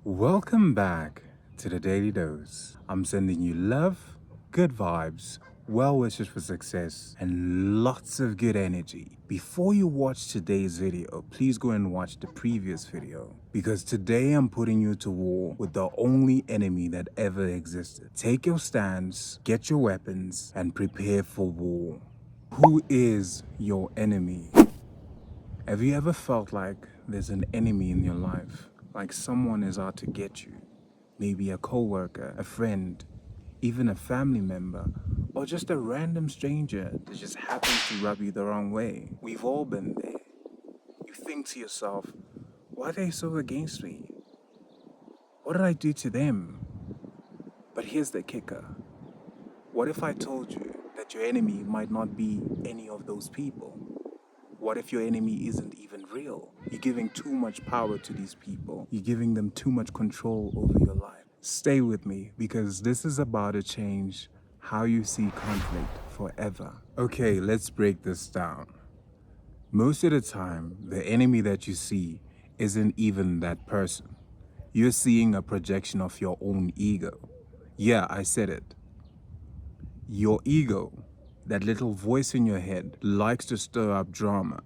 Welcome back to the Daily Dose. I'm sending you love, good vibes, well wishes for success, and lots of good energy. Before you watch today's video, please go and watch the previous video, because today I'm putting you to war with the only enemy that ever existed. Take your stance, get your weapons, and prepare for war. Who is your enemy? Have you ever felt like there's an enemy in your life? Like someone is out to get you? Maybe a coworker, a friend, even a family member, or just a random stranger that just happens to rub you the wrong way. We've all been there. You think to yourself, why are they so against me? What did I do to them? But here's the kicker. What if I told you that your enemy might not be any of those people? What if your enemy isn't even real? You're giving too much power to these people. You're giving them too much control over your life. Stay with me, because this is about to change how you see conflict forever. Okay, let's break this down. Most of the time, the enemy that you see isn't even that person. You're seeing a projection of your own ego. Yeah, I said it. Your ego, that little voice in your head, likes to stir up drama.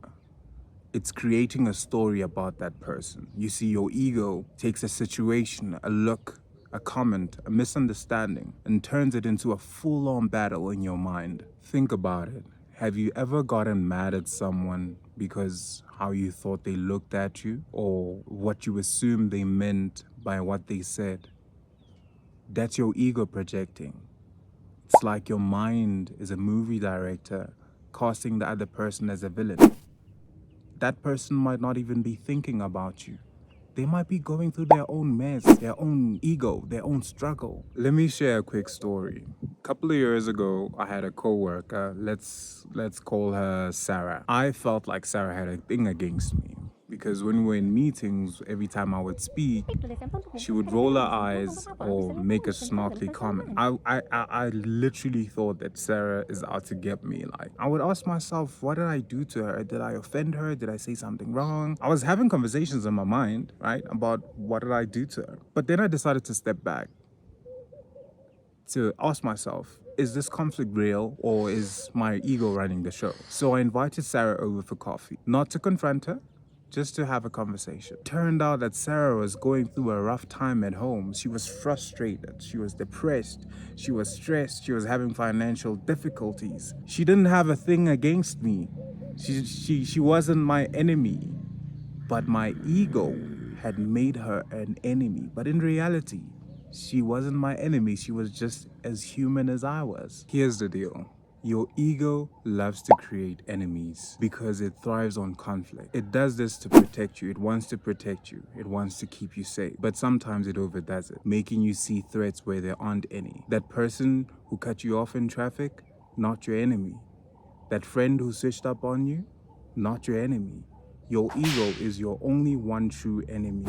It's creating a story about that person. You see, your ego takes a situation, a look, a comment, a misunderstanding, and turns it into a full-on battle in your mind. Think about it. Have you ever gotten mad at someone because how you thought they looked at you, or what you assumed they meant by what they said? That's your ego projecting. It's like your mind is a movie director casting the other person as a villain. That person might not even be thinking about you. They might be going through their own mess, their own ego, their own struggle. Let me share a quick story. A couple of years ago, I had a coworker. Let's call her Sarah. I felt like Sarah had a thing against me, because when we were in meetings, every time I would speak, she would roll her eyes or make a snarky comment. I literally thought that Sarah is out to get me. Like, I would ask myself, what did I do to her? Did I offend her? Did I say something wrong? I was having conversations in my mind, right, about what did I do to her. But then I decided to step back to ask myself, is this conflict real, or is my ego running the show? So I invited Sarah over for coffee, not to confront her, just to have a conversation. Turned out that Sarah was going through a rough time at home. She was frustrated, she was depressed, she was stressed, she was having financial difficulties. She didn't have a thing against me. She wasn't my enemy, but my ego had made her an enemy. But in reality, she wasn't my enemy. She was just as human as I was. Here's the deal. Your ego loves to create enemies because it thrives on conflict. It does this to protect you. It wants to protect you. It wants to keep you safe. But sometimes it overdoes it, making you see threats where there aren't any. That person who cut you off in traffic, not your enemy. That friend who switched up on you, not your enemy. Your ego is your only one true enemy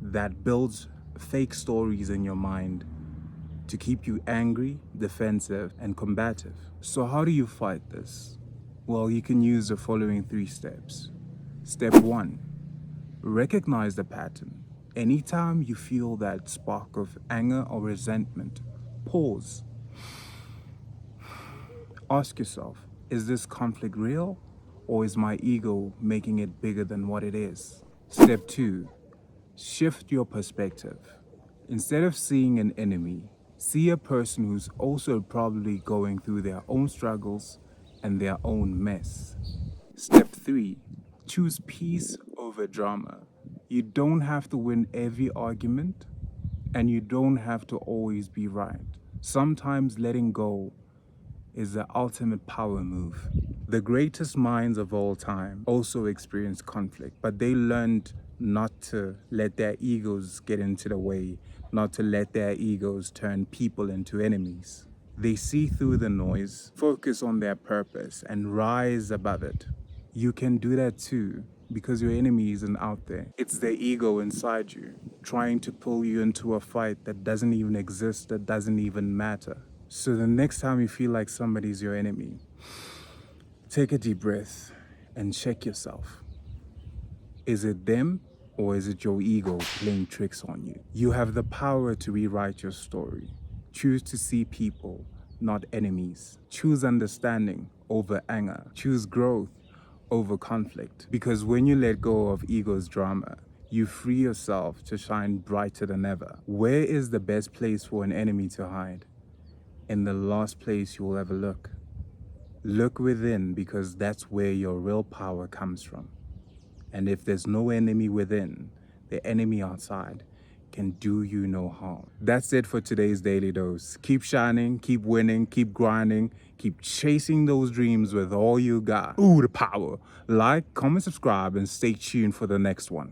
that builds fake stories in your mind to keep you angry, defensive, and combative. So how do you fight this? Well, you can use the following 3 steps. Step 1, recognize the pattern. Anytime you feel that spark of anger or resentment, pause. Ask yourself, is this conflict real, or is my ego making it bigger than what it is? Step 2, shift your perspective. Instead of seeing an enemy, see a person who's also probably going through their own struggles and their own mess. Step 3, choose peace over drama. You don't have to win every argument, and you don't have to always be right. Sometimes letting go is the ultimate power move. The greatest minds of all time also experienced conflict, but they learned not to let their egos get into the way, not to let their egos turn people into enemies. They see through the noise, focus on their purpose, and rise above it. You can do that too, because your enemy isn't out there. It's the ego inside you, trying to pull you into a fight that doesn't even exist, that doesn't even matter. So the next time you feel like somebody's your enemy, take a deep breath and check yourself. Is it them, Or is it your ego playing tricks on you? You have the power to rewrite your story. Choose to see people, not enemies. Choose understanding over anger. Choose growth over conflict. Because when you let go of ego's drama, you free yourself to shine brighter than ever. Where is the best place for an enemy to hide? In the last place you will ever look. Look within, because that's where your real power comes from. And if there's no enemy within, the enemy outside can do you no harm. That's it for today's Daily Dose. Keep shining, keep winning, keep grinding, keep chasing those dreams with all you got. Ooh, the power. Like, comment, subscribe, and stay tuned for the next one.